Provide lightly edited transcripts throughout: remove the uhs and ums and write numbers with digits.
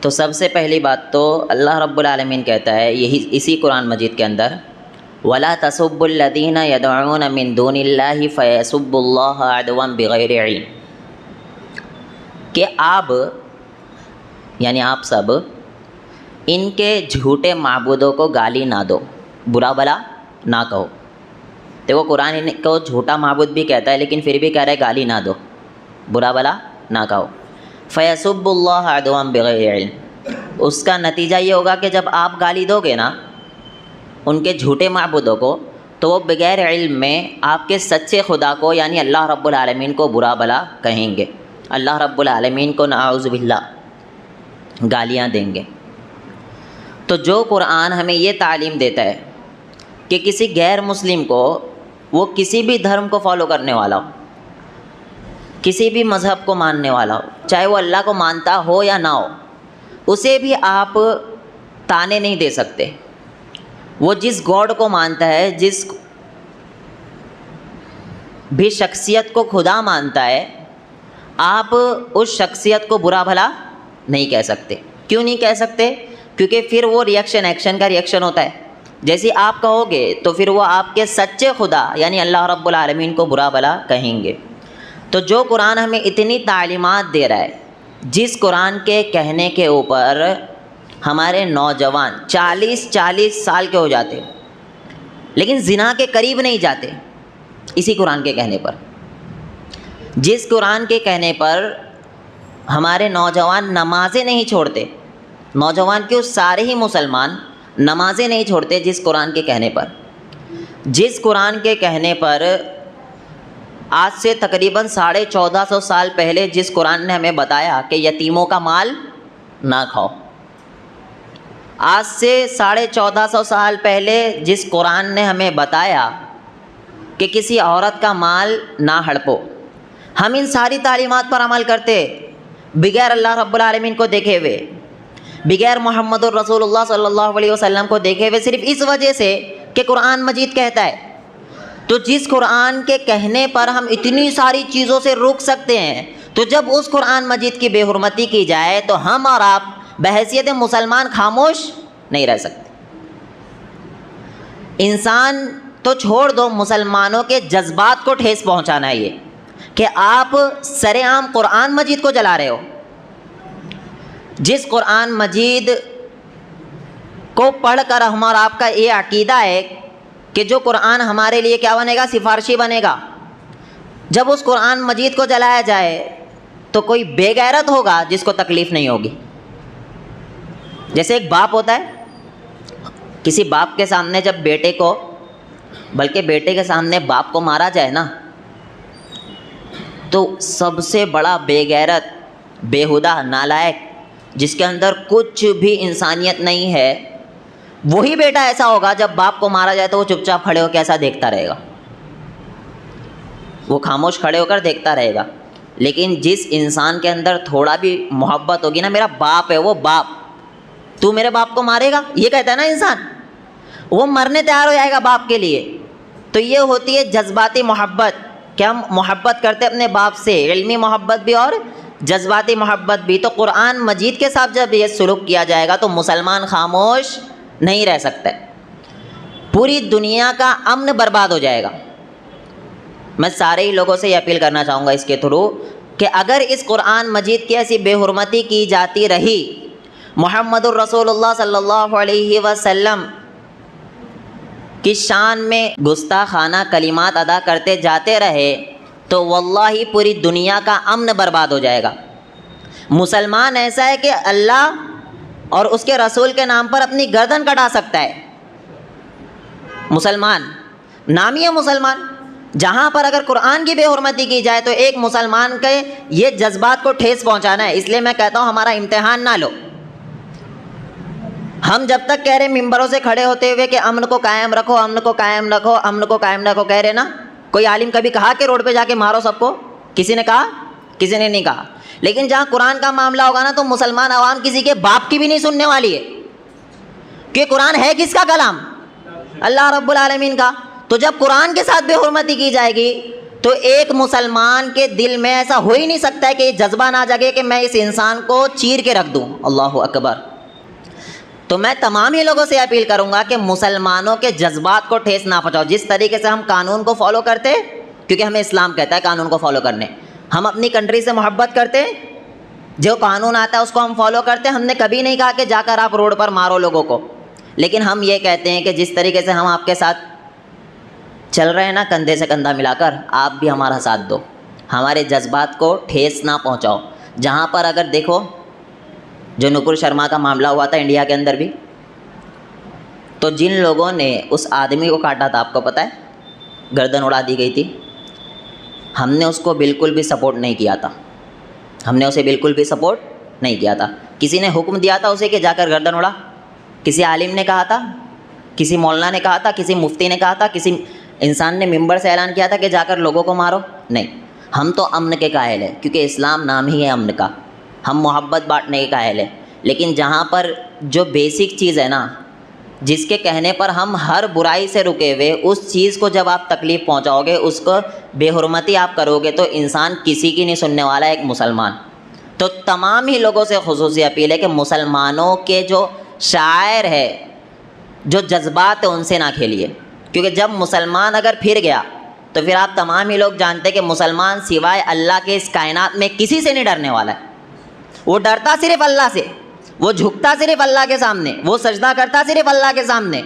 तो सबसे पहली बात तो अल्लाह रब्बुल आलमीन कहता है यही इसी कुरान मजीद के अंदर, वला तसुब्बुल्लज़ीना यदऊना मिन दूनिल्लाहि फयसुब्बुल्लाह अदवन बिगैरि इल्म, कि आप यानी आप सब इनके झूठे माबूदों को गाली ना दो, बुरा भला ना कहो। देखो कुरान इनको झूठा माबूद भी कहता है लेकिन फिर भी कह रहा है गाली ना दो, बुरा भला ना कहो। फयसुब्बुल्लाह अदवन बिगैरि इल्म, उसका नतीजा ये होगा कि जब आप गाली दोगे ना उनके झूठे माबूदों को, तो वो बगैर इल्म में आपके सच्चे खुदा को यानी अल्लाह रब्बुल आलमीन को बुरा भला कहेंगे, अल्लाह रब्बुल आलमीन को नाउज़ु बिल्लाह गालियाँ देंगे। तो जो कुरान हमें ये तालीम देता है कि किसी गैर मुस्लिम को, वो किसी भी धर्म को फॉलो करने वाला हो, किसी भी मज़हब को मानने वाला हो, चाहे वो अल्लाह को मानता हो या ना हो, उसे भी आप ताने नहीं दे सकते। वो जिस गॉड को मानता है, जिस भी शख्सियत को खुदा मानता है, आप उस शख्सियत को बुरा भला नहीं कह सकते। क्यों नहीं कह सकते? क्योंकि फिर वो रिएक्शन एक्शन का रिएक्शन होता है। जैसे आप कहोगे तो फिर वो आपके सच्चे खुदा यानी अल्लाह रब्बुल आलमीन को बुरा भला कहेंगे। तो जो कुरान हमें इतनी तालीमात दे रहा है, जिस कुरान के कहने के ऊपर हमारे नौजवान 40-40 साल के हो जाते लेकिन ज़िना के करीब नहीं जाते, इसी कुरान के कहने पर, जिस कुरान के कहने पर हमारे नौजवान नमाज़ें नहीं छोड़ते, नौजवान क्यों सारे ही मुसलमान नमाज़ें नहीं छोड़ते, जिस कुरान के कहने पर, जिस कुरान के कहने पर आज से तकरीबन 1450 साल पहले जिस कुरान ने हमें बताया कि यतीमों का माल ना खाओ, आज से 1450 साल पहले जिस कुरान ने हमें बताया कि किसी औरत का माल ना हड़पो, हम इन सारी तालीमात पर अमल करते बगैर अल्लाह रब्बुल आलमीन को देखे हुए, बगैर मुहम्मदुर रसूलुल्लाह सल्लल्लाहु अलैहि वसल्लम को देखे हुए, सिर्फ इस वजह से कि कुरान मजीद कहता है। तो जिस कुरान के कहने पर हम इतनी सारी चीज़ों से रुक सकते हैं, तो जब उस कुरान मजीद की बेहुरमती की जाए तो हम और आप बहैसियत मुसलमान खामोश नहीं रह सकते। इंसान तो छोड़ दो, मुसलमानों के जज्बात को ठेस पहुंचाना है ये कि आप सरेआम कुरान मजीद को जला रहे हो। जिस कुरान मजीद को पढ़कर हमारा आपका ये अकीदा है कि जो कुरान हमारे लिए क्या बनेगा, सिफारशी बनेगा। जब उस कुरान मजीद को जलाया जाए तो कोई बेगैरत होगा जिसको तकलीफ़ नहीं होगी। जैसे एक बाप होता है, किसी बाप के सामने जब बेटे को, बल्कि बेटे के सामने बाप को मारा जाए ना, तो सबसे बड़ा बेगैरत, बेहुदा, नालायक, जिसके अंदर कुछ भी इंसानियत नहीं है, वही बेटा ऐसा होगा जब बाप को मारा जाए तो वो चुपचाप खड़े होकर ऐसा देखता रहेगा, वो खामोश खड़े होकर देखता रहेगा। लेकिन जिस इंसान के अंदर थोड़ा भी मोहब्बत होगी ना, मेरा बाप है वो बाप, तू मेरे बाप को मारेगा, ये कहता है ना इंसान, वो मरने तैयार हो जाएगा बाप के लिए। तो ये होती है जज्बाती मोहब्बत, कि हम मोहब्बत करते अपने बाप से, इल्मी मोहब्बत भी और जज्बाती मोहब्बत भी। तो कुरान मजीद के साथ जब ये सुलूक किया जाएगा तो मुसलमान खामोश नहीं रह सकते, पूरी दुनिया का अमन बर्बाद हो जाएगा। मैं सारे ही लोगों से ये अपील करना चाहूँगा इसके थ्रू कि अगर इस कुरान मजीद की ऐसी बेहुरमती की जाती रही, मुहम्मदुर रसूलुल्लाह सल्लल्लाहु अलैहि वसल्लम की शान में गुस्ताखाना कलिमात अदा करते जाते रहे, तो वल्लाही पूरी दुनिया का अमन बर्बाद हो जाएगा। मुसलमान ऐसा है कि अल्लाह और उसके रसूल के नाम पर अपनी गर्दन कटा सकता है। मुसलमान नाम ही है मुसलमान, जहाँ पर अगर कुरान की बेहुरमती की जाए तो एक मुसलमान के ये जज्बात को ठेस पहुँचाना है। इसलिए मैं कहता हूँ हमारा इम्तिहान ना लो। हम जब तक कह रहे मिंबरों से खड़े होते हुए कि अमन को कायम रखो, अमन को कायम रखो, अमन को कायम रखो कह रहे ना, कोई आलिम कभी कहा कि रोड पे जाके मारो सबको? किसी ने कहा? किसी ने नहीं कहा। लेकिन जहाँ कुरान का मामला होगा ना, तो मुसलमान आवाम किसी के बाप की भी नहीं सुनने वाली है, कि कुरान है किसका कलाम? अल्लाह रब्बुल आलमीन का। तो जब कुरान के साथ बेहुरमती की जाएगी तो एक मुसलमान के दिल में ऐसा हो ही नहीं सकता है कि ये जज्बा ना जगे कि मैं इस इंसान को चीर के रख दूं। अल्लाह अकबर। तो मैं तमाम ही लोगों से अपील करूंगा कि मुसलमानों के जज्बात को ठेस ना पहुंचाओ। जिस तरीके से हम कानून को फॉलो करते, क्योंकि हमें इस्लाम कहता है कानून को फॉलो करने, हम अपनी कंट्री से मोहब्बत करते, जो कानून आता है उसको हम फॉलो करते। हमने कभी नहीं कहा कि जाकर आप रोड पर मारो लोगों को, लेकिन हम ये कहते हैं कि जिस तरीके से हम आपके साथ चल रहे हैं ना, कंधे से कंधा मिलाकर, आप भी हमारा साथ दो, हमारे जज्बात को ठेस ना पहुंचाओ। जहाँ पर अगर देखो जो नुपुर शर्मा का मामला हुआ था इंडिया के अंदर भी, तो जिन लोगों ने उस आदमी को काटा था, आपको पता है, गर्दन उड़ा दी गई थी, हमने उसको बिल्कुल भी सपोर्ट नहीं किया था। हमने उसे बिल्कुल भी सपोर्ट नहीं किया था। किसी ने हुक्म दिया था उसे कि जाकर गर्दन उड़ा? किसी आलिम ने कहा था? किसी मौलाना ने कहा था? किसी मुफ्ती ने कहा था? किसी इंसान ने मिंबर से ऐलान किया था कि जाकर लोगों को मारो? नहीं। हम तो अमन के कायल हैं, क्योंकि इस्लाम नाम ही है अमन का। हम मोहब्बत बांटने के कायल हैं। लेकिन जहाँ पर जो बेसिक चीज़ है ना, जिसके कहने पर हम हर बुराई से रुके हुए, उस चीज़ को जब आप तकलीफ़ पहुँचाओगे, उसको बेहुरमती आप करोगे, तो इंसान किसी की नहीं सुनने वाला है, एक मुसलमान। तो तमाम ही लोगों से खुसूसी अपील है कि मुसलमानों के जो शायर है, जो जज्बात है, उनसे ना खेलिए। क्योंकि जब मुसलमान अगर फिर गया तो फिर आप तमाम ही लोग जानते हैं कि मुसलमान सिवाय अल्लाह के इस कायनात में किसी से नहीं डरने वाला है। वो डरता सिर्फ अल्लाह से, वो झुकता सिर्फ अल्लाह के सामने, वो सजदा करता सिर्फ अल्लाह के सामने।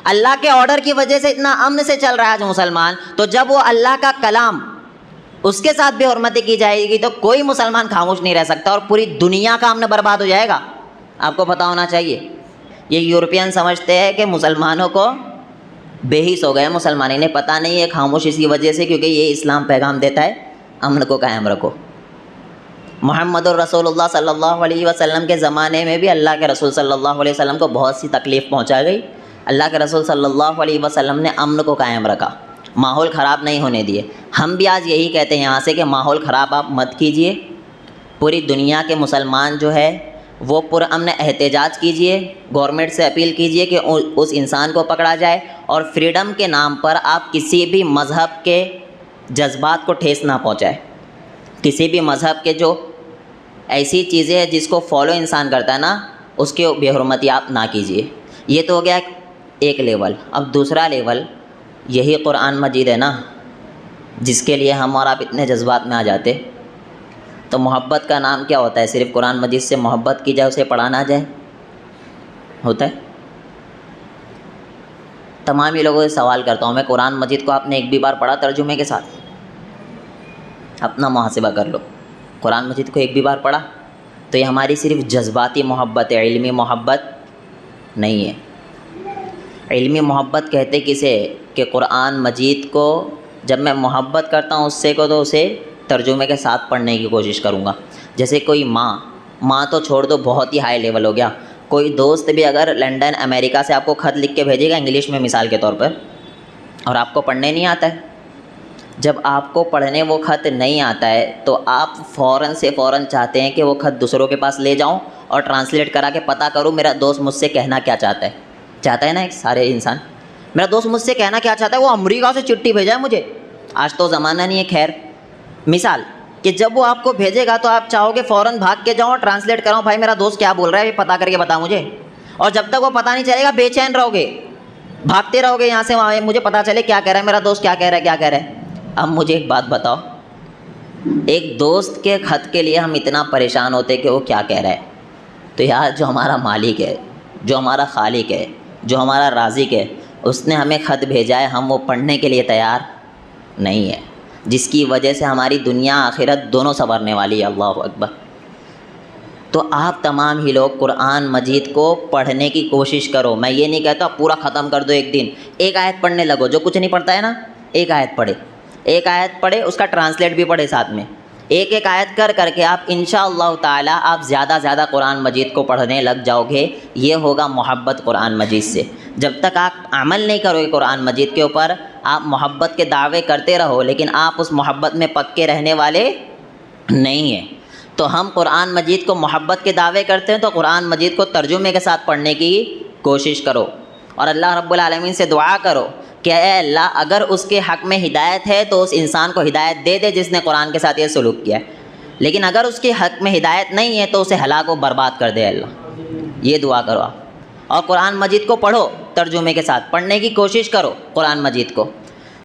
अल्लाह के ऑर्डर की वजह से इतना अमन से चल रहा है आज मुसलमान। तो जब वो अल्लाह का कलाम, उसके साथ बेहुरमती की जाएगी, तो कोई मुसलमान खामोश नहीं रह सकता और पूरी दुनिया का अमन बर्बाद हो जाएगा। आपको पता होना चाहिए। ये यूरोपियन समझते हैं कि मुसलमानों को बेहिस हो गए मुसलमान, इन्हें पता नहीं है खामोश इसी वजह से, क्योंकि ये इस्लाम पैगाम देता है अमन को कायम रखो। मोहम्मद रसूलुल्लाह सल्लल्लाहु अलैहि वसल्लम के ज़माने में भी अल्लाह के रसूल सल्लल्लाहु अलैहि वसल्लम को बहुत सी तकलीफ़ पहुंचा गई। अल्लाह के रसूल सल्लल्लाहु अलैहि वसल्लम ने अमन को कायम रखा, माहौल ख़राब नहीं होने दिए। हम भी आज यही कहते हैं यहाँ से कि माहौल ख़राब आप मत कीजिए। पूरी दुनिया के मुसलमान जो है वो पुरअमन एहतजाज कीजिए, गवर्नमेंट से अपील कीजिए कि उस इंसान को पकड़ा जाए, और फ्रीडम के नाम पर आप किसी भी मज़हब के जज्बात को ठेस ना पहुँचाए। किसी भी मज़हब के जो ऐसी चीज़ें हैं जिसको फॉलो इंसान करता है ना, उसके बेहुरमती आप ना कीजिए। ये तो हो गया एक लेवल। अब दूसरा लेवल यही कुरान मजीद है ना, जिसके लिए हम और आप इतने जज्बात में आ जाते। तो मोहब्बत का नाम क्या होता है? सिर्फ कुरान मजीद से मोहब्बत की जाए, उसे पढ़ा ना जाए, होता है? तमाम ही लोगों से सवाल करता हूँ मैं, कुरान मजीद को आपने एक भी बार पढ़ा तर्जुमे के साथ? अपना मुहासिबा कर लो। कुरान मजीद को एक भी बार पढ़ा? तो ये हमारी सिर्फ जज्बाती मोहब्बत है, इल्मी मोहब्बत नहीं है। इल्मी मोहब्बत कहते किसे? कि कुरान मजीद को जब मैं मोहब्बत करता हूँ उससे को, तो उसे तर्जुमे के साथ पढ़ने की कोशिश करूँगा। जैसे कोई माँ तो छोड़ दो, बहुत ही हाई लेवल हो गया। कोई दोस्त भी अगर लंदन अमेरिका से आपको ख़त लिख के भेजेगा इंग्लिश में मिसाल के तौर पर, और आपको पढ़ने नहीं आता है, जब आपको पढ़ने वो ख़त नहीं आता है, तो आप फ़ौरन से फ़ौरन चाहते हैं कि वो ख़त दूसरों के पास ले जाऊं और ट्रांसलेट करा के पता करूं मेरा दोस्त मुझसे कहना क्या चाहता है। चाहता है ना एक सारे इंसान, मेरा दोस्त मुझसे कहना क्या चाहता है, वो अमेरिका से चिट्ठी भेजा है मुझे। आज तो ज़माना नहीं है, खैर मिसाल कि जब वो आपको भेजेगा तो आप चाहोगे फ़ौरन भाग के जाओ, ट्रांसलेट कराओ, भाई मेरा दोस्त क्या बोल रहा है, ये पता करके बता मुझे। और जब तक वो पता नहीं चलेगा बेचैन रहोगे, भागते रहोगे यहाँ से वहाँ, मुझे पता चले क्या कह रहा है मेरा दोस्त, क्या कह रहा है, क्या कह रहा है। अब मुझे एक बात बताओ, एक दोस्त के ख़त के लिए हम इतना परेशान होते कि वो क्या कह रहा है। तो यार जो हमारा मालिक है, जो हमारा खालिक है, जो हमारा राज़िक है, उसने हमें ख़त भेजा है, हम वो पढ़ने के लिए तैयार नहीं है, जिसकी वजह से हमारी दुनिया आखिरत दोनों संवरने वाली है। अल्लाहु अकबर। तो आप तमाम ही लोग कुरान मजीद को पढ़ने की कोशिश करो। मैं ये नहीं कहता पूरा ख़त्म कर दो एक दिन, एक आयत पढ़ने लगो। जो कुछ नहीं पढ़ता है ना, एक आयत पढ़े, एक आयत पढ़े, उसका ट्रांसलेट भी पढ़े साथ में। एक एक आयत कर करके आप इंशाअल्लाह ताला आप ज़्यादा कुरान मजीद को पढ़ने लग जाओगे। ये होगा मोहब्बत कुरान मजीद से। जब तक आप अमल नहीं करोगे कुरान मजीद के ऊपर, आप मोहब्बत के दावे करते रहो, लेकिन आप उस मोहब्बत में पक्के रहने वाले नहीं हैं। तो हम कुरान मजीद को मोहब्बत के दावे करते हैं, तो कुरान मजीद को तर्जुमे के साथ पढ़ने की कोशिश करो और अल्लाह रब्बुल आलमीन से दुआ करो कि ऐ अल्लाह अगर उसके हक़ में हिदायत है तो उस इंसान को हिदायत दे दे जिसने कुरान के साथ ये सलूक किया है, लेकिन अगर उसके हक़ में हिदायत नहीं है तो उसे हलाक व बर्बाद कर दे अल्लाह। ये दुआ करो आप। और कुरान मजीद को पढ़ो, तर्जुमे के साथ पढ़ने की कोशिश करो कुरान मजीद को।